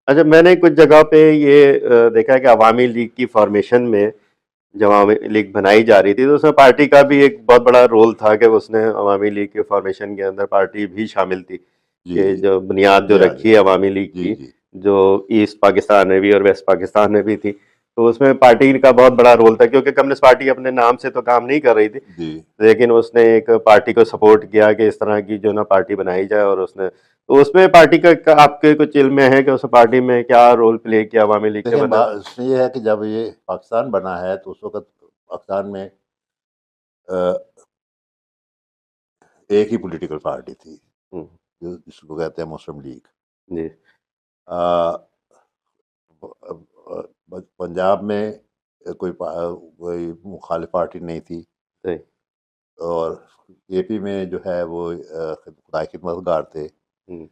اچھا، میں نے کچھ جگہ پہ یہ دیکھا ہے کہ عوامی لیگ کی فارمیشن میں جب عوامی لیگ بنائی جا رہی تھی تو اس میں پارٹی کا بھی ایک بہت بڑا رول تھا کہ اس نے عوامی لیگ کے فارمیشن کے اندر پارٹی بھی شامل تھی، جی کہ جی جو بنیاد جو جی ہاں جی رکھی ہے عوامی لیگ جی کی، جی جو ایسٹ پاکستان میں بھی اور ویسٹ پاکستان میں بھی تھی، تو اس میں پارٹی کا بہت بڑا رول تھا، کیونکہ کمیونسٹ پارٹی اپنے نام سے تو کام نہیں کر رہی تھی، جی لیکن اس نے ایک پارٹی کو سپورٹ کیا کہ اس طرح کی جو نا پارٹی بنائی جائے، اور اس نے تو اس میں پارٹی کا آپ کے کچھ علم میں ہے کہ اس پارٹی میں کیا رول پلے کیا عوامی لیگ کے دیکھیں بنا؟ اس میں یہ ہے کہ جب یہ پاکستان بنا ہے تو اس وقت پاکستان میں ایک ہی پولیٹیکل پارٹی تھی ہوں، جس کو کہتے ہیں مسلم لیگ. جی پنجاب میں کوئی مخالف پارٹی نہیں تھی، صحیح. اور اے پی میں جو ہے وہ خدائی خدمت گار تھے. ہوں،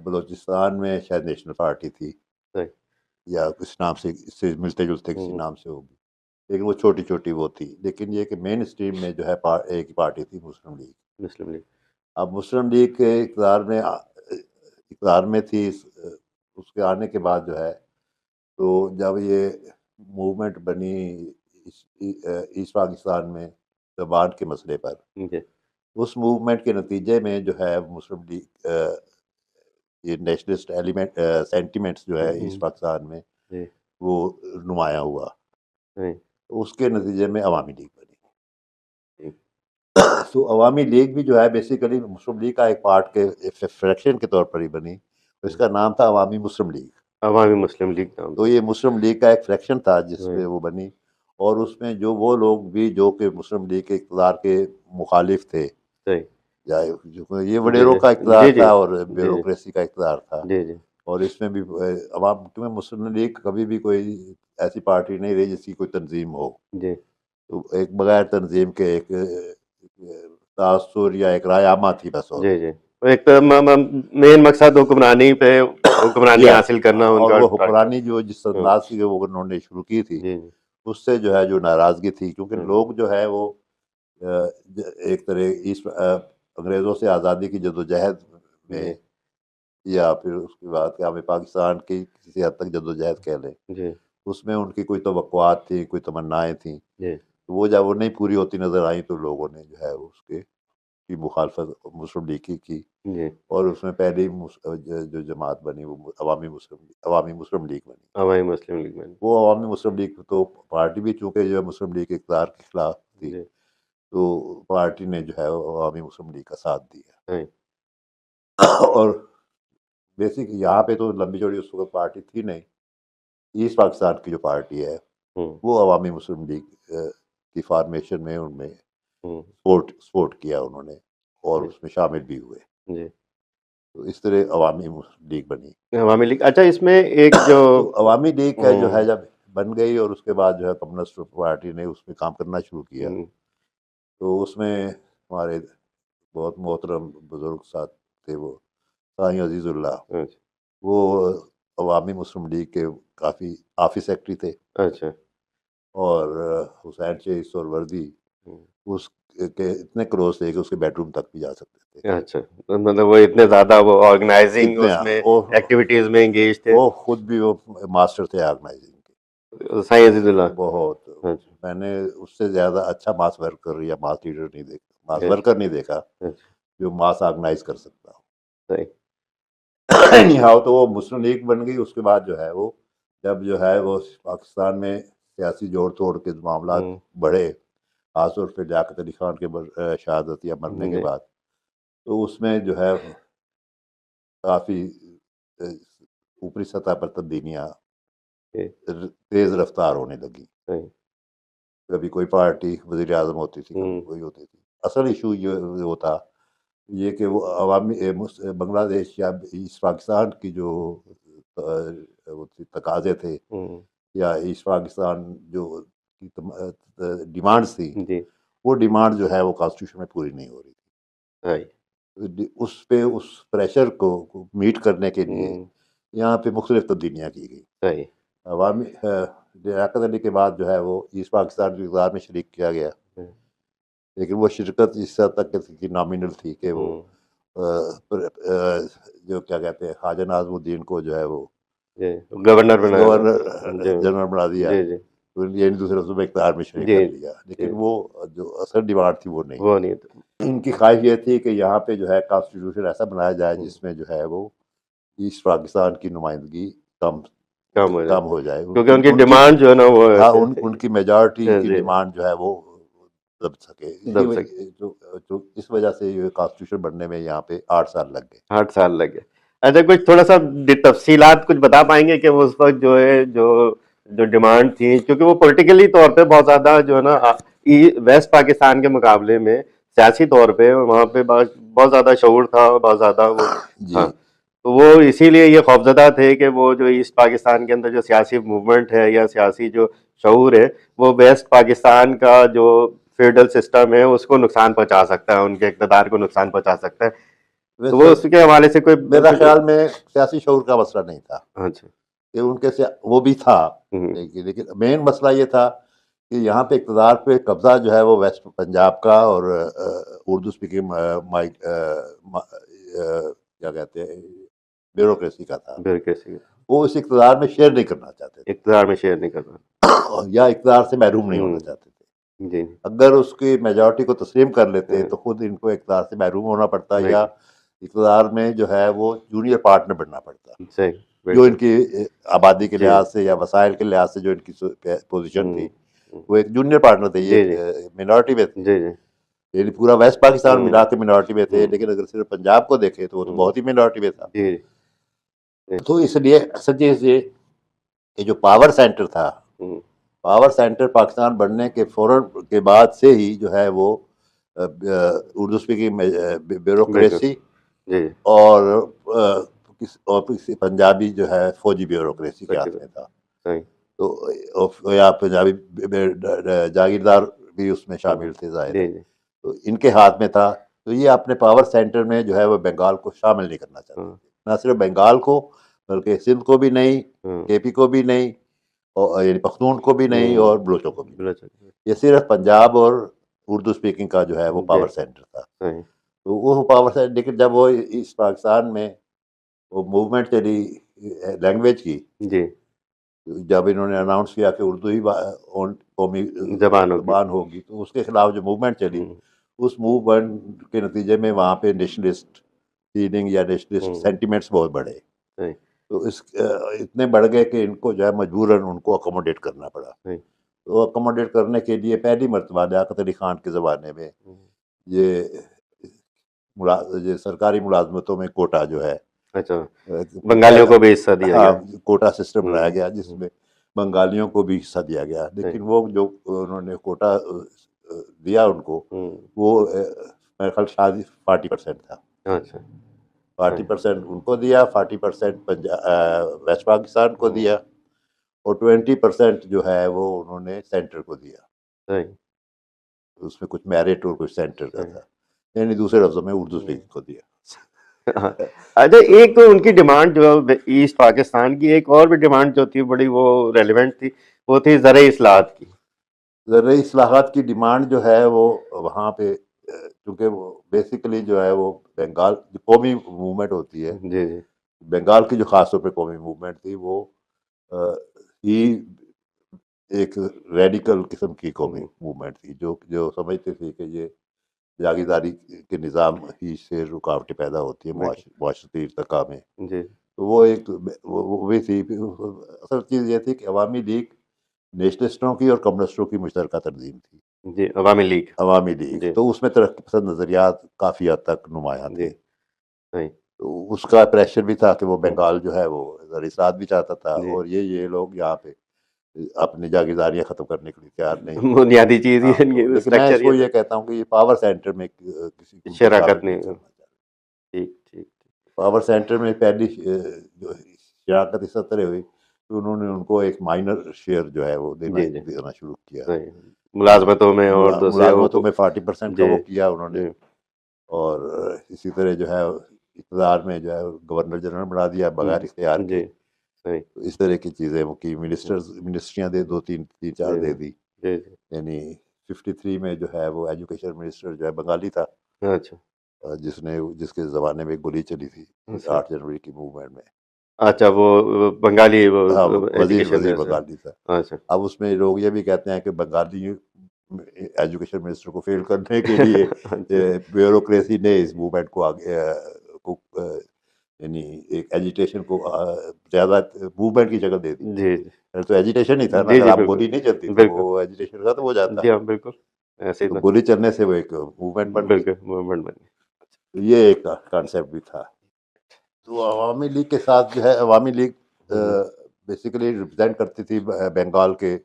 بلوچستان میں شاید نیشنل پارٹی تھی صحیح. یا اس نام سے اس سے ملتے جلتے کسی ہوں، نام سے ہوگی، لیکن وہ چھوٹی چھوٹی وہ تھی. لیکن یہ کہ مین اسٹریم میں جو ہے ایک ہی پارٹی تھی، مسلم لیگ. مسلم لیگ. اب مسلم لیگ کے اقتدار میں تھی. اس کے آنے کے بعد جو ہے تو جب یہ موومنٹ بنی ایسٹ پاکستان میں زبان کے مسئلے پر، جی. اس موومنٹ کے نتیجے میں جو ہے مسلم لیگ یہ نیشنلسٹ ایلیمنٹ سینٹیمنٹس جو ہے ایسٹ پاکستان میں جی. وہ نمایاں ہوا. صحیح. اس کے نتیجے میں عوامی لیگ بنی. جی. تو عوامی لیگ بھی جو ہے بیسیکلی مسلم لیگ کا ایک پارٹ کے فریکشن کے طور پر ہی بنی. اس کا نام تھا عوامی مسلم لیگ. عوامی مسلم لیگ نام تو تھا. یہ مسلم لیگ کا ایک فریکشن تھا جس صحیح. میں وہ بنی، اور اس میں جو وہ لوگ بھی جو کہ مسلم لیگ کے اقتدار کے مخالف تھے، صحیح. یا یہ جی وڈیروں کا اقتدار جی جی تھا اور جی بیوروکریسی کا اقتدار تھا. جی جی اور اس میں بھی عوام کیونکہ مسلم لیگ کبھی بھی کوئی ایسی پارٹی نہیں رہی جس کی کوئی تنظیم ہو. جی تو ایک بغیر تنظیم کے ایک تاثر یا ایک رائے عامہ تھی بس. اور جی جی ایک تو مین مقصد حکمرانی پہ حکمرانی یا حاصل کرنا ان اور کا وہ ٹارگیٹ. حکمرانی جو جس ہاں، انداز کی وہ انہوں نے شروع کی تھی، جی جی. اس سے جو ہے جو ناراضگی تھی، کیونکہ ہاں، لوگ جو ہے وہ ایک طرح انگریزوں سے آزادی کی جدوجہد میں، جی یا پھر اس کے بعد کہ ہمیں پاکستان کی کسی حد تک جدوجہد کہہ لیں، جی اس میں ان کی کوئی توقعات تھیں، کوئی تمنائیں تھیں. جی تو وہ جب وہ نہیں پوری ہوتی نظر آئیں تو لوگوں نے جو ہے اس کی مخالفت مسلم لیگ کی. جی. اور اس میں پہلی جو جماعت بنی وہ عوامی مسلم لیگ بنی. عوامی مسلم لیگ میں. وہ عوامی مسلم لیگ تو پارٹی بھی چونکہ جو ہے مسلم لیگ کے اقتدار کے خلاف تھی، جی. تو پارٹی نے جو ہے عوامی مسلم لیگ کا ساتھ دیا. صحیح. اور بیسک یہاں پہ تو لمبی چوڑی اس وقت پارٹی تھی نہیں. ایسٹ پاکستان کی جو پارٹی ہے ہوں وہ عوامی مسلم لیگ کی فارمیشن میں ان میں ہوں. سپورٹ کیا انہوں نے، اور جی اس میں شامل بھی ہوئے. جی. تو اس طرح عوامی مسلم لیگ بنی. عوامی لیگ. اچھا، اس میں ایک جو تو عوامی لیگ کا جو ہوں ہے جب بن گئی، اور اس کے بعد جو ہے کمیونسٹ پارٹی نے اس میں کام کرنا شروع کیا، ہوں تو اس میں ہمارے بہت محترم بزرگ ساتھ تھے، وہ سائیں عزیز اللہ. اچھا وہ عوامی مسلم لیگ کے کافی آفس سیکرٹری تھے، اچھا. اور حسین شیخ سہروردی ہوں. اس کے اتنے کلوز تھے کہ اس کے بیڈ روم تک بھی جا سکتے تھے. اچھا، مطلب وہ اتنے زیادہ وہ آرگنائزنگ اتنے اس میں وہ ایکٹیویٹیز میں انگیج تھے. وہ خود بھی وہ ماسٹر تھے آرگنائزنگ کے. سائیں عزیز اللہ. بہت. اچھا میں نے اس سے زیادہ اچھا ماس ورکر یا ماس لیڈر نہیں دیکھا، ماس اچھا ورکر نہیں دیکھا اچھا. جو ماس آرگنائز کر سکتا ہو. صحیح. ہاں تو وہ مسلم لیگ بن گئی. اس کے بعد جو ہے وہ جب جو ہے وہ پاکستان میں سیاسی جوڑ توڑ کے معاملات ہوں بڑھے، خاص طور پہ لیاقت علی خان کے شہادت یا مرنے کے جی بعد، تو اس میں جو ہے کافی اوپری سطح پر تبدیلیاں جی. تیز رفتار ہونے لگی. صحیح. کبھی کوئی پارٹی وزیر اعظم ہوتی تھی، کبھی ہوں کوئی ہوتی تھی. اصل ایشو یہ ہوتا یہ کہ وہ عوامی بنگلہ دیش یا ایسٹ پاکستان کی جو تقاضے تھے، ہوں. یا ایسٹ پاکستان جو ڈیمانڈس تھیں، جی. وہ ڈیمانڈ جو ہے وہ کانسٹیٹیوشن میں پوری نہیں ہو رہی صحیح. تھی. اس پریشر کو میٹ کرنے کے لیے ہوں. یہاں پہ مختلف تبدیلیاں کی گئی. صحیح. عوامی لیاقت علی کے بعد جو ہے وہ ایسٹ پاکستان کے اقتدار میں شریک کیا گیا، ہوں لیکن وہ شرکت اس حد تک کی نامینل تھی کہ وہ جو کیا کہتے ہیں خواجہ ناظم الدین کو جو ہے وہ جی گورنر بنایا تھا. گورنر جی جنرل بنا دیا، جی جی یعنی دوسرے لفظوں میں اقتدار میں شریک جی کر لیا، جی لیکن وہ جو اصل ڈیمانڈ تھی وہ نہیں. وہ نہیں تھا. ان کی خواہش یہ تھی کہ یہاں پہ جو ہے کانسٹیٹیوشن ایسا بنایا جائے جس میں جو ہے وہ ایسٹ پاکستان کی نمائندگی کم کم ہو جائے، کیونکہ ان کی ڈیمانڈ جو ہے نا وہ ہاں ان کی میجورٹی کی جی ڈیمانڈ جو ہے وہ دب سکے. دب سکے. جو اس وجہ سے یہ کانسٹیٹیوشن بننے میں یہاں پہ 8 سال لگ گئے. 8 سال لگے. اچھا کچھ تھوڑا سا تفصیلات کچھ بتا پائیں گے کہ اس وقت جو ہے جو ڈیمانڈ تھی، کیونکہ وہ پولیٹیکلی طور پہ بہت زیادہ جو ہے نا ویسٹ پاکستان کے مقابلے میں سیاسی طور پہ وہاں پہ بہت زیادہ شعور تھا، بہت زیادہ وہ جی ہاں. تو وہ اسی لیے یہ خوفزدہ تھے کہ وہ جو ایسٹ پاکستان کے اندر جو سیاسی موومنٹ ہے یا سیاسی جو شعور ہے وہ ویسٹ پاکستان کا جو فیڈرل سسٹم ہے اس کو نقصان پہنچا سکتا ہے، ان کے اقتدار کو نقصان پہنچا سکتا ہے. تو وہ اس کے حوالے سے کوئی میرا خیال میں سیاسی شعور کا مسئلہ نہیں تھا. اچھا کہ ان کے وہ بھی تھا، لیکن مین مسئلہ یہ تھا کہ یہاں پہ اقتدار پہ قبضہ جو ہے وہ ویسٹ پنجاب کا اور اردو اسپیکنگ کیا کہتے ہیں بیوروکریسی کا تھا. وہ اس اقتدار میں شیئر نہیں کرنا چاہتے تھے، اقتدار میں شیئر نہیں کرنا یا اقتدار سے محروم نہیں ہونا چاہتے تھے. جی اگر اس کی میجورٹی کو تسلیم کر لیتے تو خود ان کو اقتدار سے محروم ہونا پڑتا یا اقتدار میں جو ہے وہ جونیئر پارٹنر بننا پڑتا. صحیح جو ان کی آبادی کے لحاظ سے یا وسائل کے لحاظ سے جو ان کی پوزیشن تھی وہ ایک جونیئر پارٹنر تھے، یہ منارٹی میں تھے. جی جی یعنی پورا ویسٹ پاکستان ملا کے منارٹی میں تھے، لیکن اگر صرف پنجاب کو دیکھے تو وہ تو بہت ہی منارٹی میں تھا. جی تو اس لیے اصل چیز یہ کہ جو پاور سینٹر تھا، پاور سینٹر پاکستان بننے کے فوراً کے بعد سے ہی جو ہے وہ اردو اسپیکنگ بیوروکریسی اور پنجابی جو ہے فوجی بیوروکریسی کے ہاتھ میں تھا. تو یا پنجابی جاگیردار بھی اس میں شامل تھے ظاہر ہے، تو ان کے ہاتھ میں تھا. تو یہ اپنے پاور سینٹر میں جو ہے وہ بنگال کو شامل نہیں کرنا چاہتے تھے، نہ صرف بنگال کو بلکہ سندھ کو بھی نہیں، کے پی کو بھی نہیں، یعنی پختون کو بھی نہیں اور بلوچوں کو بھی نہیں. یہ صرف پنجاب اور اردو اسپیکنگ کا جو ہے وہ پاور سینٹر تھا. تو وہ پاور سینٹر، لیکن جب وہ اس پاکستان میں وہ موومنٹ چلی لینگویج کی، جب انہوں نے اناؤنس کیا کہ اردو ہی قومی زبان ہوگی، تو اس کے خلاف جو موومنٹ چلی، اس موومنٹ کے نتیجے میں وہاں پہ نیشنلسٹ فیلنگ یا نیشنلسٹ سینٹیمنٹس بہت بڑھے. تو اتنے بڑھ گئے کہ ان کو جو ہے مجبوراً ان کو اکوموڈیٹ کرنا پڑا. تو اکوموڈیٹ کرنے کے لیے پہلی مرتبہ لیاقت علی خان کے زمانے میں یہ سرکاری ملازمتوں میں کوٹا جو ہے بنگالیوں کو بھی حصہ دیا گیا. کوٹا سسٹم بنایا گیا جس میں بنگالیوں کو بھی حصہ دیا گیا. لیکن وہ جو انہوں نے کوٹا دیا ان کو، وہ میرے خیال شاید 40% تھا. 40% ان کو دیا، 40% ویسٹ پاکستان کو دیا، اور 20% جو ہے وہ انہوں نے سینٹر کو دیا. اس میں کچھ میرٹ اور کچھ سینٹر کا تھا، یعنی دوسرے لفظوں میں اردو اسپیکنگ کو دیا. اچھا ایک تو ان کی ڈیمانڈ جو ایسٹ پاکستان کی، ایک اور بھی ڈیمانڈ جو تھی بڑی وہ ریلیونٹ تھی، وہ تھی زرعی اصلاحات کی. زرعی اصلاحات کی ڈیمانڈ جو ہے وہ وہاں پہ چونکہ وہ بیسیکلی جو ہے وہ بنگال قومی موومنٹ ہوتی ہے، بنگال کی جو خاص طور پہ قومی موومنٹ تھی وہ ہی ایک ریڈیکل قسم کی قومی موومنٹ تھی جو سمجھتے تھے کہ یہ جاگیرداری کے نظام ہی سے رکاوٹیں پیدا ہوتی ہیں معاشرتی ارتقاء میں. تو وہ ایک وہ بھی تھی. اصل چیز یہ تھی کہ عوامی لیگ نیشنلسٹوں کی اور کمیونسٹوں کی مشترکہ تنظیم تھی، عوامی لیگ. تو اس میں ترقی پسند نظریات کافی حد تک نمایاں تھے. تو اس کا پریشر بھی تھا کہ وہ بنگال جو ہے وہ زرعی اصلاحات بھی چاہتا تھا، اور یہ لوگ یہاں پہ اپنی جاگیرداریاں ختم کرنے کے لیے تیار نہیں. بنیادی چیز لیکن میں اس کو یہ کہتا ہوں کہ یہ پاور سینٹر میں کسی کو شراکت نہیں کرنا. پاور سینٹر میں پہلی جو شراکت اس طرح ہوئی کہ انہوں نے ان کو ایک مائنر شیئر جو ہے وہ دینا شروع کیا ملازمتوں میں، اور ملازمتوں میں 40% کا وہ کیا انہوں نے. اور اسی طرح جو ہے اقتدار میں جو ہے گورنر جنرل بنا دیا بغیر اختیار کے. اس طرح کی چیزیں وہ کی. منسٹریاں دے 2-3-4 دے دی. یعنی 53 میں جو ہے وہ ایجوکیشن منسٹر جو ہے بنگالی تھا، جس کے زمانے میں گولی چلی تھی 8 جنوری کی موومنٹ میں. اچھا وہ بنگالی وہ ہاں وزیر ایجوکیشن بنگالی تھا. اچھا اب اس میں لوگ یہ بھی کہتے ہیں کہ بنگالی ایجوکیشن منسٹر کو فیل کرنے کے لیے بیوروکریسی نے اس موومنٹ کو آگے یعنی ایک ایجیٹیشن کو زیادہ موومنٹ کی شکل دے دی. جی تو ایجیٹیشن ہی تھا نا, جی اگر جی آپ بالکل گولی نہیں چلتی تو بالکل وہ ایجیٹیشن ختم ہو جاتا. جی ہاں بالکل ایسے ہی تو تھا گولی چلنے سے وہ ایک موومنٹ بن گئی. بالکل موومنٹ بن تو یہ ایک کانسیپٹ بھی تھا. تو عوامی لیگ کے ساتھ جو ہے, عوامی لیگ بیسیکلی ریپرزینٹ کرتی تھی بنگال کے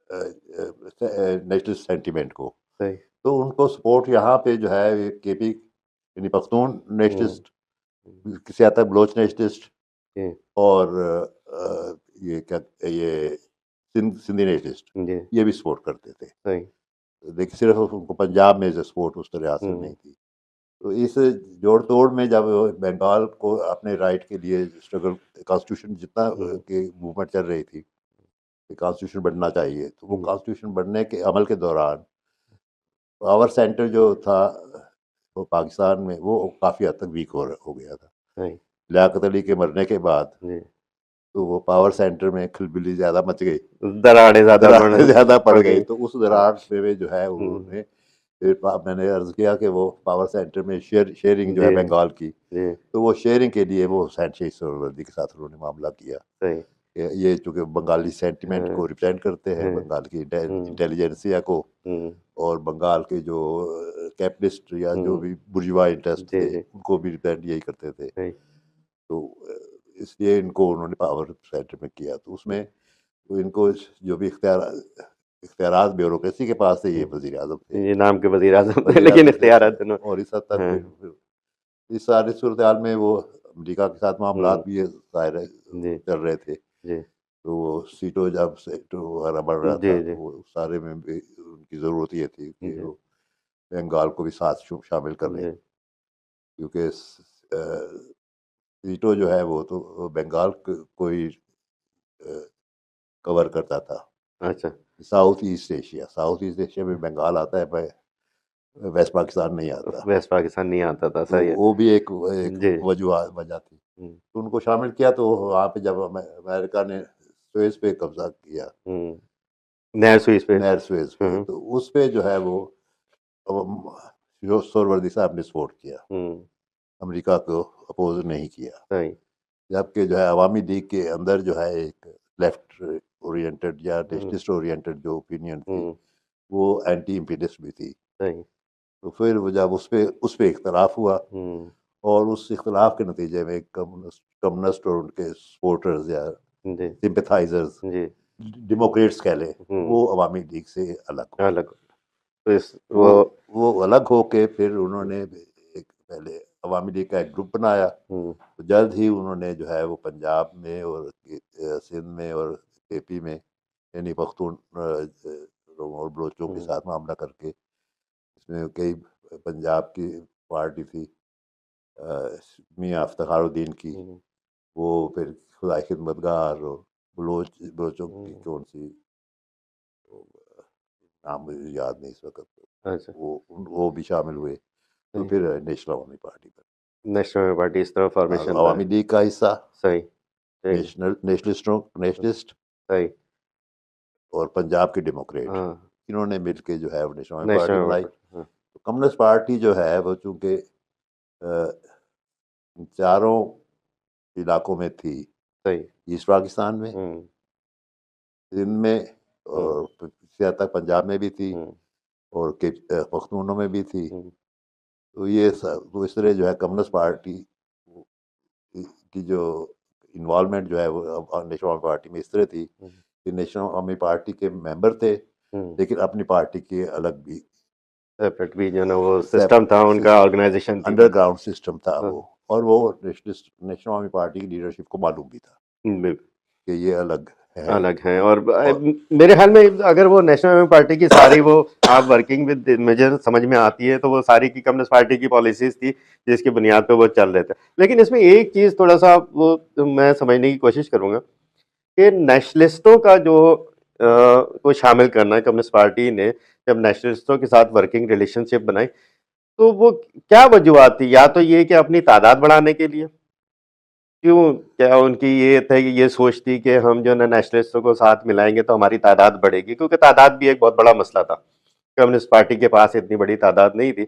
نیشنل سینٹیمنٹ کو. صحیح تو ان کو سپورٹ یہاں پہ جو ہے کے پی یعنی پختون نیشنلسٹ, کسی حد تک بلوچ نیشنلسٹ, اور یہ کیا یہ سندھی نیشنلسٹ, جی یہ بھی سپورٹ کرتے تھے. صحیح لیکن صرف ان کو پنجاب میں سپورٹ اس طرح حاصل نہیں تھی. تو اس جوڑ توڑ میں جب بنگال کو اپنے رائٹ کے لیے اسٹرگل, کانسٹیٹیوشن جتنا کہ موومنٹ چل رہی تھی کہ کانسٹیٹیوشن بننا چاہیے, تو وہ کانسٹیٹیوشن بننے کے عمل کے دوران پاور سینٹر جو تھا وہ پاکستان میں وہ کافی حد تک ویک ہو گیا تھا. لیاقت علی کے مرنے کے بعد تو وہ پاور سینٹر میں کھلبلی زیادہ مچ گئی, دراڑیں زیادہ پڑ گئی. تو اس دراڑ میں جو ہے انہوں نے, میں نے عرض کیا کہ وہ پاور سینٹر میں شیئرنگ جو ہے بنگال کی, تو وہ شیئرنگ کے لیے وہ حسین شیخ سہروردی کے ساتھ انہوں نے معاملہ کیا. یہ چونکہ بنگالی سینٹیمنٹ کو ریپرزینٹ کرتے ہیں, بنگال کی انٹیلیجنسیا کو, اور بنگال کے جو کیپٹلسٹ یا جو بھی برجوا انٹرسٹ تھے ان کو بھی ریپرزینٹ یہی کرتے تھے. تو اس لیے ان کو انہوں نے پاور سینٹر میں کیا. تو اس میں ان کو جو بھی اختیارات بیوروکریسی کے پاس تھے, یہ وزیر اعظم تھے, یہ نام کے وزیر اعظم تھے لیکن اختیارات اور اس حد تک اس ساری صورتحال میں وہ امریکہ کے ساتھ معاملات بھی ظاہر چل رہے تھے. تو وہ سیٹوں جب سیٹوں وغیرہ بڑھ رہا تھا تو وہ سارے میں بھی ان کی ضرورت یہ تھی کہ وہ بنگال کو بھی ساتھ شامل کر لیں, کیونکہ سیٹوں جو ہے وہ تو بنگال کو ہی کور کرتا تھا. اچھا ساؤتھ ایسٹ ایشیا میں بنگال آتا ہے, ویسٹ پاکستان نہیں آتا. ویسٹ پاکستان نہیں آتا تھا. تو وہ بھی ایک وجہ تھی. تو ان کو شامل کیا. تو وہاں پہ جب امریکہ نے سویز پہ قبضہ کیا, نہر سویز پہ, تو اس پہ جو ہے وہ سہروردی صاحب نے سپورٹ کیا, امریکہ کو اپوز نہیں کیا. جبکہ جو ہے عوامی لیگ کے اندر جو ہے ایک لیفٹ اورینٹڈ یا نیشنلسٹ اورینٹڈ جو اوپینین تھی وہ اینٹی امپیریلسٹ بھی تھی. تو پھر وہ جب اس پہ اختلاف ہوا, اور اس اختلاف کے نتیجے میں کمیونسٹ اور ان کے سپورٹرز یا سمپیتھائزرز, ڈیموکریٹس کہہ لیں, وہ عوامی لیگ سے الگ وہ الگ ہو کے پھر انہوں نے ایک پہلے عوامی لیگ کا ایک گروپ بنایا. تو جلد ہی انہوں نے جو ہے وہ پنجاب میں اور سندھ میں اور کے پی میں یعنی پختون اور بلوچوں کے ساتھ معاملہ کر کے, اس میں کئی پنجاب کی پارٹی تھی میاں افتخار الدین کی, وہ پھر خدائی خدمتگار, اور بلوچوں کی کون سی نام مجھے یاد نہیں اس وقت, وہ بھی شامل ہوئے. تو پھر نیشنل عوامی پارٹی اس طرح فارمیشن عوامی لیگ کا حصہ, نیشنلسٹ اور پنجاب کے ڈیموکریٹ, انہوں نے مل کے جو ہے وہ نیشنل عوامی پارٹی بنائی. تو کمیونسٹ پارٹی جو ہے وہ چونکہ چاروں علاقوں میں تھی, ایسٹ پاکستان میں, سندھ میں, اور کسی حد تک پنجاب میں بھی تھی, اور پختونوں میں بھی تھی. تو یہ تو اس طرح جو ہے کمیونسٹ پارٹی کی جو انوالومنٹ جو ہے وہ نیشنل عوامی پارٹی میں اس طرح تھی کہ نیشنل عوامی پارٹی کے ممبر تھے, لیکن اپنی پارٹی کے الگ بھی سیپریٹ بھی جو نا وہ سسٹم تھا ان کا, آرگنائزیشن انڈر گراؤنڈ سسٹم تھا وہ. اور وہ نیشنل عوامی پارٹی کی لیڈرشپ کو معلوم بھی تھا کہ یہ الگ ہیں. اور میرے خیال میں اگر وہ نیشنل عوامی پارٹی کی ساری وہ آپ ورکنگ ود مجھے سمجھ میں آتی ہے تو وہ ساری کی کمیونسٹ پارٹی کی پالیسیز تھی جس کی بنیاد پہ وہ چل رہے تھے. لیکن اس میں ایک چیز تھوڑا سا وہ میں سمجھنے کی کوشش کروں گا کہ نیشنلسٹوں کا جو کو شامل کرنا ہے کمیونسٹ پارٹی نے, جب نیشنلسٹوں کے ساتھ ورکنگ ریلیشن شپ بنائی تو وہ کیا وجوہات تھی؟ یا تو یہ کہ اپنی تعداد بڑھانے کے لیے، کیوں کیا ان کی یہ تھا کہ یہ سوچ تھی کہ ہم جو ہے نا نیشنلسٹوں کو ساتھ ملائیں گے تو ہماری تعداد بڑھے گی، کیونکہ تعداد بھی ایک بہت بڑا مسئلہ تھا. کمیونسٹ پارٹی کے پاس اتنی بڑی تعداد نہیں تھی،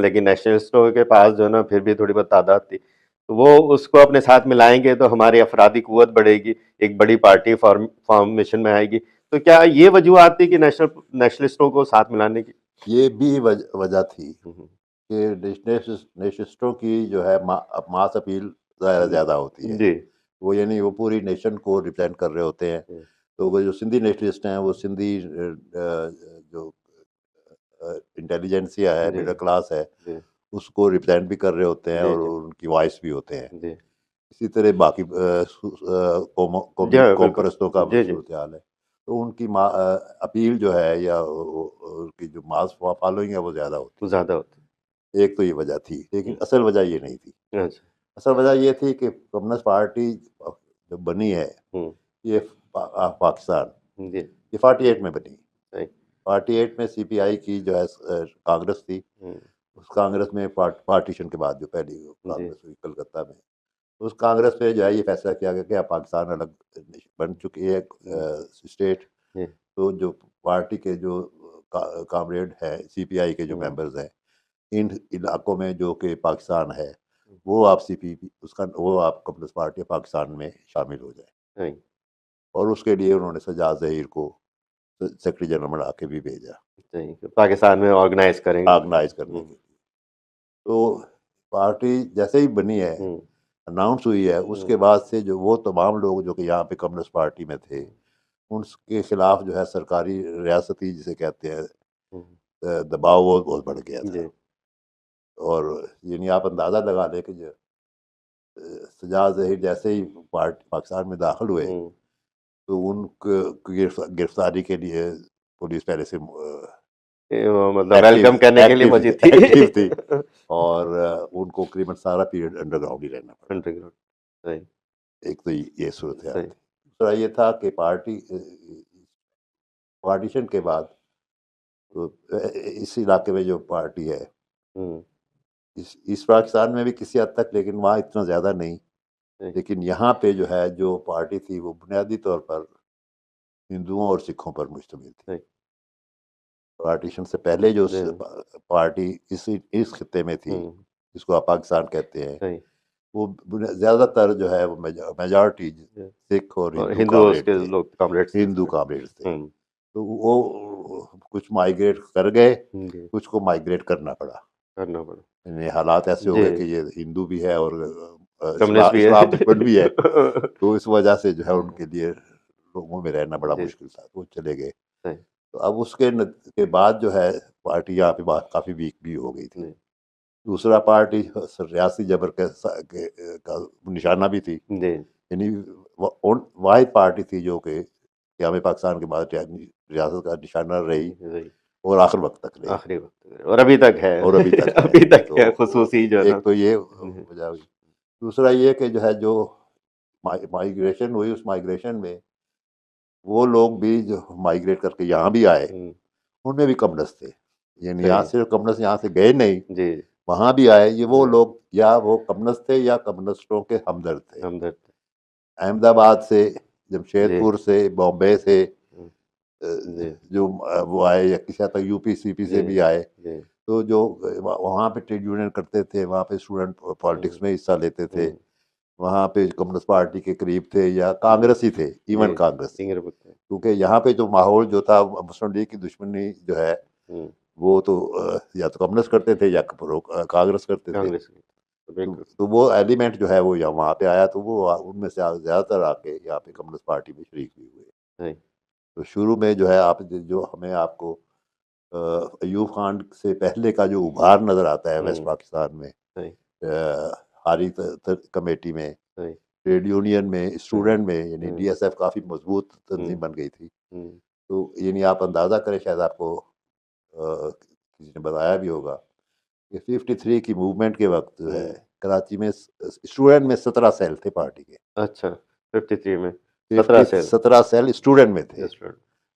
لیکن نیشنلسٹوں کے پاس جو ہے نا پھر بھی تھوڑی بہت تعداد تھی. تو وہ اس کو اپنے ساتھ ملائیں گے تو ہماری افرادی قوت بڑھے گی، ایک بڑی پارٹی فارمیشن میں آئے گی. تو کیا یہ وجوہات تھی کہ نیشنلسٹوں کو ساتھ ملانے کی؟ یہ بھی وجہ تھی کہ نیشنلسٹوں کی جو ہے ماس اپیل زیادہ ہوتی ہے. جی وہ یعنی وہ پوری نیشن کو ریپرزینٹ کر رہے ہوتے ہیں. تو وہ جو سندھی نیشنلسٹ ہیں وہ سندھی جو انٹیلیجنسیا ہے، جی مڈل کلاس ہے، جی اس کو ریپرزینٹ بھی کر رہے ہوتے ہیں جی اور جی ان کی وائس بھی ہوتے ہیں. جی اسی طرح باقی جی قوم بالکل پرستوں کا جی جی صورتحال ہے. تو ان کی اپیل جو ہے یا ان کی جو ماس فالوئنگ ہے وہ زیادہ ہوتی ہے. زیادہ ہوتی ایک تو یہ وجہ تھی، لیکن اصل وجہ یہ نہیں تھی. ہے. اچھا اصل وجہ یہ تھی کہ کمیونسٹ پارٹی جو بنی ہے یہ پاکستان جی یہ 48 میں بنی. صحیح 48 میں سی پی آئی کی جو ہے کانگریس تھی. اس کانگریس میں پارٹیشن کے بعد جو پہلی کانگریس ہوئی کلکتہ میں، اس کانگریس پہ جو ہے یہ فیصلہ کیا گیا کہ اب پاکستان الگ بن چکی ہے اسٹیٹ. تو جو پارٹی کے جو کامریڈ ہیں سی پی آئی کے جو ممبرز ہیں ان علاقوں میں جو کہ پاکستان ہے، وہ آپ وہ آپ کمیونسٹ پارٹی پاکستان میں شامل ہو جائیں. اور اس کے لیے انہوں نے سجاد ظہیر کو سیکرٹری جنرل بنا کے بھی بھیجا پاکستان میں آرگنائز کرنے کے لیے. تو پارٹی جیسے ہی بنی ہے، اناؤنس ہوئی ہے، اس کے بعد سے جو وہ تمام لوگ جو کہ یہاں پہ کمیونسٹ پارٹی میں تھے ان کے خلاف جو ہے سرکاری ریاستی جسے کہتے ہیں دباؤ وہ بہت بڑھ گیا تھا. اور یعنی آپ اندازہ لگا لیں کہ جو سجاد ظہیر جیسے ہی پاکستان میں داخل ہوئے تو ان کی گرفتاری کے لیے پولیس پہلے سے مطلب ویلکم کرنے کے لیے موجود ایکٹیو تھی اور ان کو قریباً سارا پیریڈ انڈر گراؤنڈ ہی رہنا پڑا. ایک تو یہ صورتحال تھی. دوسرا یہ تھا کہ پارٹیشن کے بعد تو اس علاقے میں جو پارٹی ہے اس پاکستان میں بھی کسی حد تک، لیکن وہاں اتنا زیادہ نہیں. لیکن یہاں پہ جو ہے جو پارٹی تھی وہ بنیادی طور پر ہندوؤں اور سکھوں پر مشتمل تھی. پارٹیشن سے پہلے جو پارٹی اس خطے میں تھی جس کو آپ پاکستان کہتے ہیں، وہ زیادہ تر جو ہے وہ میجارٹی سکھ اور ہندو کامریڈ تھے. تو وہ کچھ مائیگریٹ کر گئے، کچھ کو مائیگریٹ کرنا پڑا. یعنی حالات ایسے ہو گئے کہ یہ ہندو بھی ہے اور اسلام دشمن بھی ہے. تو اس وجہ سے جو ہے ان کے لیے لوگوں میں رہنا بڑا مشکل تھا، وہ چلے گئے. تو اب اس کے بعد جو ہے پارٹی یہاں پہ کافی ویک بھی ہو گئی تھی. دوسرا پارٹی ریاستی جبر کا نشانہ بھی تھی. یعنی واحد پارٹی تھی جو کہ قیام پاکستان کے بعد ریاست کا نشانہ رہی اور آخر وقت تک رہی، اور ابھی تک ہے. ابھی تک ہے خصوصی جو ایک تو یہ وجہ ہوئی. دوسرا یہ کہ جو ہے جو مائیگریشن ہوئی، اس مائیگریشن میں وہ لوگ بھی جو مائیگریٹ کر کے یہاں بھی آئے ان میں بھی کمیونسٹ تھے. یعنی یہاں صرف کمیونسٹ یہاں سے گئے نہیں، وہاں بھی آئے. یہ وہ لوگ یا وہ کمیونسٹ تھے یا کمیونسٹوں کے ہمدرد تھے. احمد آباد سے، جمشید پور سے، بامبے سے جو وہ آئے یا کسی حد تک یو پی سی پی سے بھی آئے. تو جو وہاں پہ ٹریڈ یونین کرتے تھے، وہاں پہ اسٹوڈنٹ پالیٹکس میں حصہ لیتے تھے، وہاں پہ کمیونسٹ پارٹی کے قریب تھے یا کانگریس ہی تھے، ایون کانگریس. کیونکہ یہاں پہ جو ماحول جو تھا مسلم لیگ کی دشمنی جو ہے وہ تو یا تو کمیونسٹ کرتے تھے یا کانگریس کرتے تھے. تو وہ ایلیمنٹ جو ہے وہ یہاں وہاں پہ آیا، تو وہ ان میں سے زیادہ تر آ کے یہاں پہ کمیونسٹ پارٹی میں شریک بھی ہوئے. تو شروع میں جو ہے آپ کو ایوب خان سے پہلے کا جو ابھار نظر آتا ہے ویسٹ پاکستان میں، ہاری کمیٹی میں، ٹریڈ یونین میں، اسٹوڈنٹ میں، یعنی ڈی ایس ایف کافی مضبوط تنظیم بن گئی تھی. تو یعنی آپ اندازہ کریں، شاید آپ کو کسی نے بتایا بھی ہوگا کہ 53 کی موومنٹ کے وقت جو ہے کراچی میں اسٹوڈنٹ میں 17 سیل تھے پارٹی کے. اچھا 53 میں 17 سیل اسٹوڈنٹ میں تھے.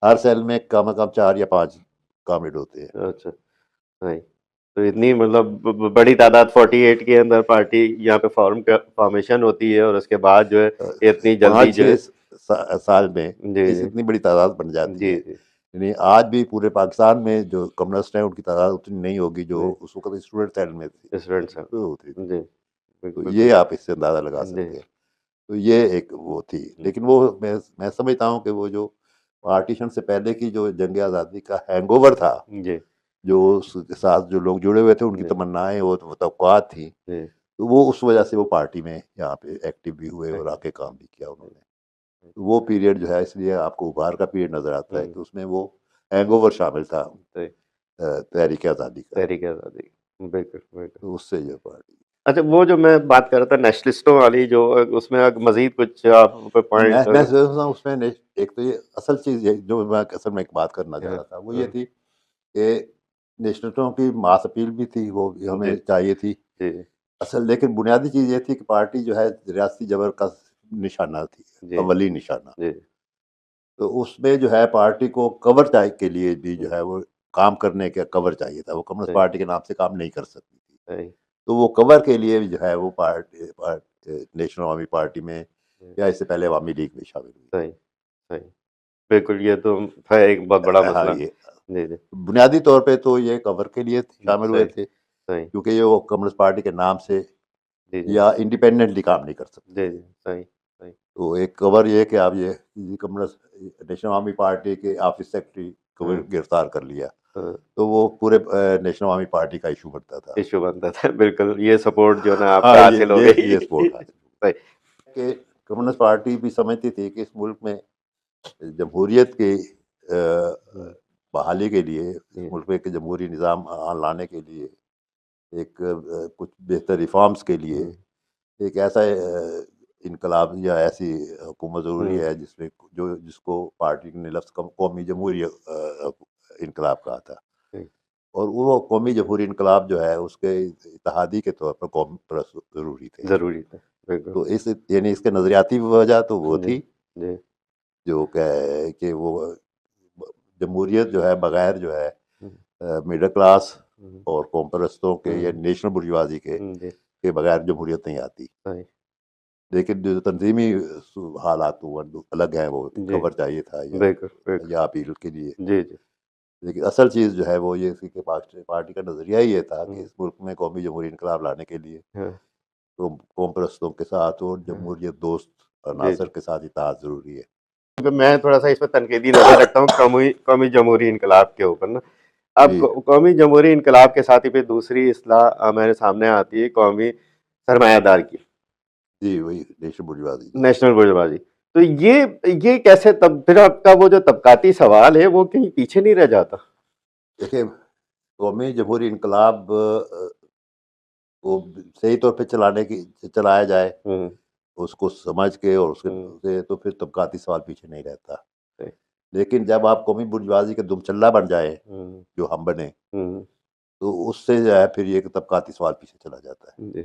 ہر سیل میں کم از کم 4 یا 5 کامریڈ ہوتے ہیں. اچھا تو اتنی مطلب بڑی تعداد 48 کے اندر پارٹی یہاں پہ فارمیشن ہوتی ہے، اور اس کے بعد جو ہے اتنی جلدی پانچ جو ہے چھ سال میں جی اس جی اتنی بڑی تعداد بن جاتی جی ہے. جی یعنی آج بھی پورے پاکستان میں جو کمیونسٹ ہیں ان کی تعداد اتنی نہیں ہوگی جو جی اس وقت اسٹوڈنٹ سیل میں اسٹوڈنٹ صاحب ہوتی تھی. جی تو بالکل یہ آپ اس سے اندازہ لگا جی سکتے ہیں. تو یہ ایک وہ تھی. لیکن وہ میں سمجھتا ہوں کہ وہ جو پارٹیشن سے پہلے کی جو جنگ آزادی کا ہینگ اوور تھا، جی جو اس کے ساتھ جو لوگ جڑے ہوئے تھے ان کی جی تمنائیں اور توقعات تھیں، جی تو وہ اس وجہ سے وہ پارٹی میں یہاں پہ ایکٹیو بھی ہوئے اور آ کے کام بھی کیا انہوں نے. وہ پیریڈ جو ہے اس لیے آپ کو ابھار کا پیریڈ نظر آتا ہے کہ اس میں وہ ہینگ اوور شامل تھا تحریک آزادی کا. تحریک آزادی بالکل بالکل. تو اس سے یہ پارٹی اچھا وہ جو میں بات کر رہا تھا نیشنلسٹوں والی، جو اس میں مزید کچھ آپ پوائنٹ میں سمجھتا ہوں اس میں ایک تو یہ اصل چیز جو میں اصل میں ایک بات کرنا چاہ رہا تھا وہ یہ تھی کہ نیشنلسٹوں کی ماس اپیل بھی تھی، وہ ہمیں چاہیے تھی اصل. لیکن بنیادی چیز یہ تھی کہ پارٹی جو ہے ریاستی جبر کا نشانہ تھی، اولی نشانہ. تو اس میں جو ہے پارٹی کو کور کے لیے بھی جو ہے وہ کام کرنے کا کور چاہیے تھا. وہ کمیونسٹ پارٹی کے نام سے کام نہیں کر سکتی تھی. تو وہ کور کے لیے جو ہے وہ پارٹی نیشنل عوامی پارٹی میں یا اس سے پہلے عوامی لیگ میں شامل ہوئی. صحیح صحیح بالکل. یہ تو ہے ایک بہت بڑا مسئلہ. جی جی بنیادی طور پہ تو یہ کور کے لیے شامل ہوئے تھے صحیح کیونکہ یہ وہ کمیونسٹ پارٹی کے نام سے جی جی یا انڈیپینڈنٹلی کام نہیں کر سکتے. جی جی صحیح صحیح تو ایک کور یہ کہ آپ یہ کمیونسٹ نیشنل عوامی پارٹی کے آفس سیکرٹری کو گرفتار کر لیا تو وہ پورے نیشنل عوامی پارٹی کا ایشو بنتا تھا. ایشو بنتا تھا بالکل. یہ سپورٹ جو نا آپ کا حاصل ہو گئی. یہ سپورٹ حاصل صحیح کہ کمیونسٹ پارٹی بھی سمجھتی تھی کہ اس ملک میں جمہوریت کی بحالی کے لیے، اس ملک میں ایک جمہوری نظام لانے کے لیے، ایک کچھ بہتر ریفارمز کے لیے ایک ایسا انقلاب یا ایسی حکومت ضروری ہے جس کو پارٹی نے لفظ قومی جمہوری انقلاب کہا تھا. اور وہ قومی جمہوری انقلاب جو ہے اس کے اتحادی کے طور پر قوم پرست ضروری تھے. تو اس یعنی اس کے نظریاتی وجہ تو وہ تھی جو کہ وہ جمہوریت جو ہے بغیر جو ہے مڈل کلاس اور قوم پرستوں کے یا نیشنل برجوازی کے بغیر جمہوریت نہیں آتی. لیکن جو تنظیمی حالات وہ الگ ہیں، وہ کور چاہیے تھا یا اپیل کے لیے. لیکن اصل چیز جو ہے وہ یہ تھی کہ پارٹی کا نظریہ یہ تھا کہ اس ملک میں قومی جمہوری انقلاب لانے کے لیے قوم پرستوں کے ساتھ اور جمہوریت دوست عناصر کے ساتھ اتحاد ضروری ہے. میں تھوڑا سا اس پہ تنقیدی نظر رکھتا ہوں قومی جمہوری انقلاب کے اوپر نا. اب قومی جمہوری انقلاب کے ساتھ ہی پھر دوسری اصطلاح میرے سامنے آتی ہے قومی سرمایہ دار کی. جی وہی نیشنل برجوازی. تو یہ کیسے پھر آپ کا وہ جو طبقاتی سوال ہے وہ کہیں پیچھے نہیں رہ جاتا؟ دیکھیں قومی جمہوری انقلاب کو صحیح طور پہ چلایا جائے اس کو سمجھ کے اور اس سے تو پھر طبقاتی سوال پیچھے نہیں رہتا. لیکن جب آپ قومی برجوازی کے دم چلہ بن جائے جو ہم بنے تو اس سے جو ہے پھر یہ طبقاتی سوال پیچھے چلا جاتا ہے.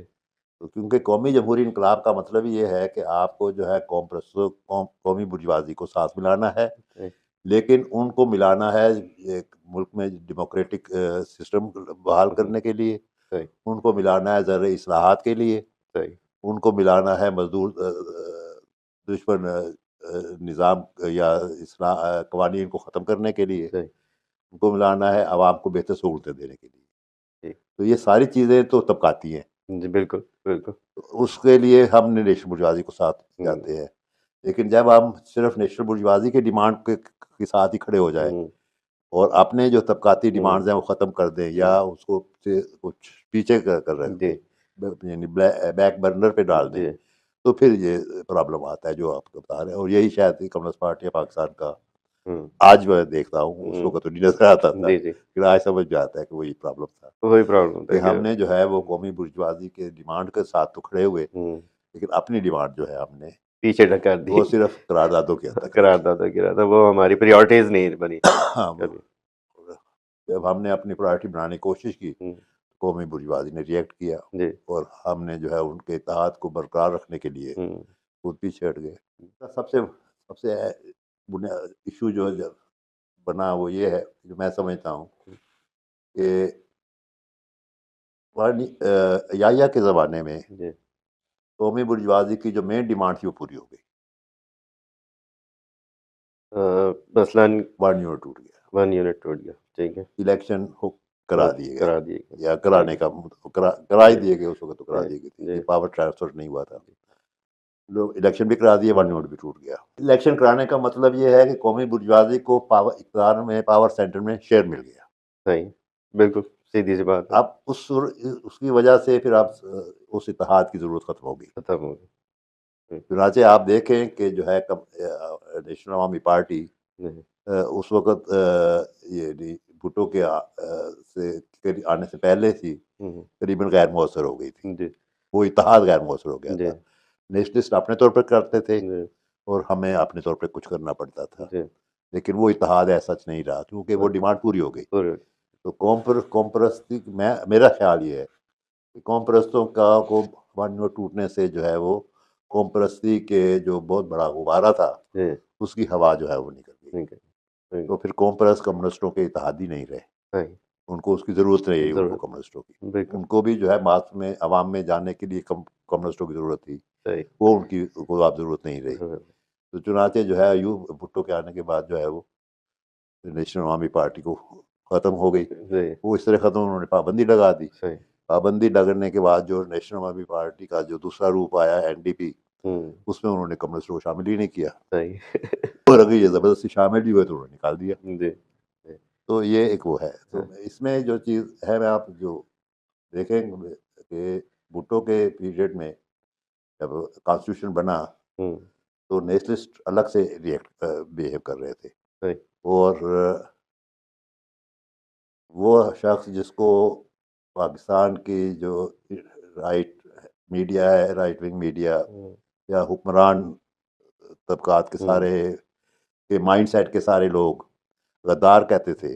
کیونکہ قومی جمہوری انقلاب کا مطلب یہ ہے کہ آپ کو جو ہے قومی برجوازی کو ساتھ ملانا ہے، لیکن ان کو ملانا ہے ایک ملک میں ڈیموکریٹک سسٹم بحال کرنے کے لیے، ان کو ملانا ہے زرعی اصلاحات کے لیے، ان کو ملانا ہے مزدور دشمن نظام یا قوانین کو ختم کرنے کے لیے، ان کو ملانا ہے عوام کو بہتر سہولتیں دینے کے لیے. تو یہ ساری چیزیں تو طبقاتی ہیں. جی بالکل بالکل. اس کے لیے ہم نے نیشنل برجوازی کو ساتھ جاتے ہیں. لیکن جب ہم صرف نیشنل برجوازی کے ڈیمانڈ کے ساتھ ہی کھڑے ہو جائیں اور اپنے جو طبقاتی ڈیمانڈز ہیں وہ ختم کر دیں یا اس کو کچھ پیچھے کر رکھ دیں، یعنی بیک برنر پہ ڈال دیں، تو پھر یہ پرابلم آتا ہے جو آپ کو بتا رہے ہیں. اور یہی شاید کمیونسٹ پارٹی پاکستان کا آج میں دیکھتا ہوں، اس وقت تو نہیں نظر آتا تھا لیکن آج سمجھ میں آتا ہے کہ وہی پرابلم تھا. وہی پرابلم کہ ہم نے جو ہے وہ قومی برجوازی کے ڈیمانڈ کے ساتھ تو کھڑے ہوئے لیکن اپنی ڈیمانڈ جو ہے ہم نے پیچھے ڈھکا دی. وہ صرف قراردادوں کے حد تک قراردادوں کی رہا وہ ہماری پریورٹیز نہیں بنی. جب ہم نے اپنی پرائرٹی بنانے کی کوشش کی قومی برجوازی نے ریئیکٹ کیا اور ہم نے جو ہے ان کے اتحاد کو برقرار رکھنے کے لیے خود پیچھے ہٹ گئے. سب سے ایشو جو بنا وہ یہ ہے جو میں سمجھتا ہوں کہ یحییٰ کے زمانے میں جی قومی برجوازی کی جو مین ڈیمانڈ تھی وہ پوری ہو گئی. مثلاً 1 یونٹ ٹوٹ گیا, 1 یونٹ ٹوٹ گیا. ٹھیک ہے. الیکشن کرا دیے گئے, کرا دیے گئے. یا کرانے کا کرا ہی دیے گئے, اس وقت تو کرا دیے گئے جی. تھے, پاور ٹرانسفر نہیں ہوا تھا. لوگ الیکشن بھی کرا دیے, 1 یونٹ بھی ٹوٹ گیا. الیکشن کرانے کا مطلب یہ ہے کہ قومی برجوازی کو اقتدار میں, پاور سینٹر میں شیئر مل گیا. صحیح, بالکل سیدھی سی بات ہے. اب اس کی وجہ سے پھر اب اس اتحاد کی ضرورت ختم ہو گئی. ختم ہو گئی. چنانچہ آپ دیکھیں کہ جو ہے نیشنل عوامی پارٹی اس وقت یہ بھٹو کے سے آنے سے پہلے تھی, قریباً غیر مؤثر ہو گئی تھی. وہ اتحاد غیر مؤثر ہو گیا تھا. نیشنلسٹ اپنے طور پر کرتے تھے اور ہمیں اپنے طور پہ کچھ کرنا پڑتا تھا, لیکن وہ اتحاد ایسا نہیں رہا کیونکہ وہ ڈیمانڈ پوری ہو گئی. تو قوم پرستی, میرا خیال یہ ہے کہ قوم پرستوں کا کو 1 یونٹ ٹوٹنے سے جو ہے وہ قوم پرستی کے جو بہت بڑا غبارہ تھا اس کی ہوا جو ہے وہ نکل گئی. تو پھر قوم پرست کمیونسٹوں کے اتحادی نہیں رہے, ان کو اس کی ضرورت نہیں ہے. ان کو کمیونسٹوں کی, ان کو بھی جو ہے ماس میں عوام میں جانے کے لیے کمیونسٹوں کی ضرورت تھی, وہ ان کی کو اب ضرورت نہیں رہی. تو چنانچہ جو ہے یوں بھٹو کے آنے کے بعد جو ہے وہ نیشنل عوامی پارٹی کو ختم ہو گئی. وہ اس طرح ختم, انہوں نے پابندی لگا دی. پابندی لگنے کے بعد جو نیشنل عوامی پارٹی کا جو دوسرا روپ آیا NDP, اس میں انہوں نے کمیونسٹوں کو شامل ہی نہیں کیا, اور اگر یہ زبردستی شامل بھی ہوئے تو انہوں نے نکال دیا. تو یہ ایک وہ ہے. تو اس میں جو چیز ہے, میں آپ جو دیکھیں کہ بھٹو کے پیریڈ میں جب کانسٹیٹیوشن بنا تو نیشنلسٹ الگ سے بیہیو کر رہے تھے, اور وہ شخص جس کو پاکستان کی جو رائٹ میڈیا ہے, رائٹ ونگ میڈیا یا حکمران طبقات کے سارے کے مائنڈ سیٹ کے سارے لوگ غدار کہتے تھے,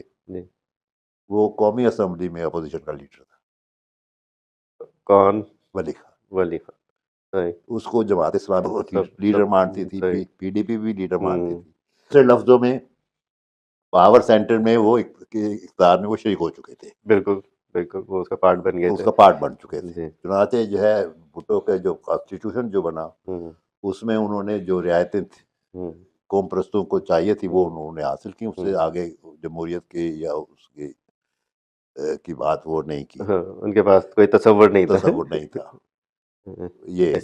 وہ قومی اسمبلی میں اپوزیشن کا لیڈر تھا. کون؟ ولی خان. ولی خان. اس کو جماعت اسلامی کی لیڈر مانتی تھی, PDP بھی لیڈر مانتی تھی. دوسرے لفظوں میں پاور سینٹر میں وہ اقتدار میں وہ شریک ہو چکے تھے. بالکل بالکل, وہ اس کا پارٹ بن گئے, اس کا پارٹ بن چکے تھے. چنانچہ جو ہے بھٹو کے جو کانسٹیٹیوشن جو بنا, اس میں انہوں نے جو رعایتیں قوم پرستوں کو چاہیے تھی وہ انہوں نے حاصل کی. اس سے آگے جمہوریت کی یا اس کی بات وہ نہیں کی, ان کے پاس کوئی تصور نہیں تھا. یہ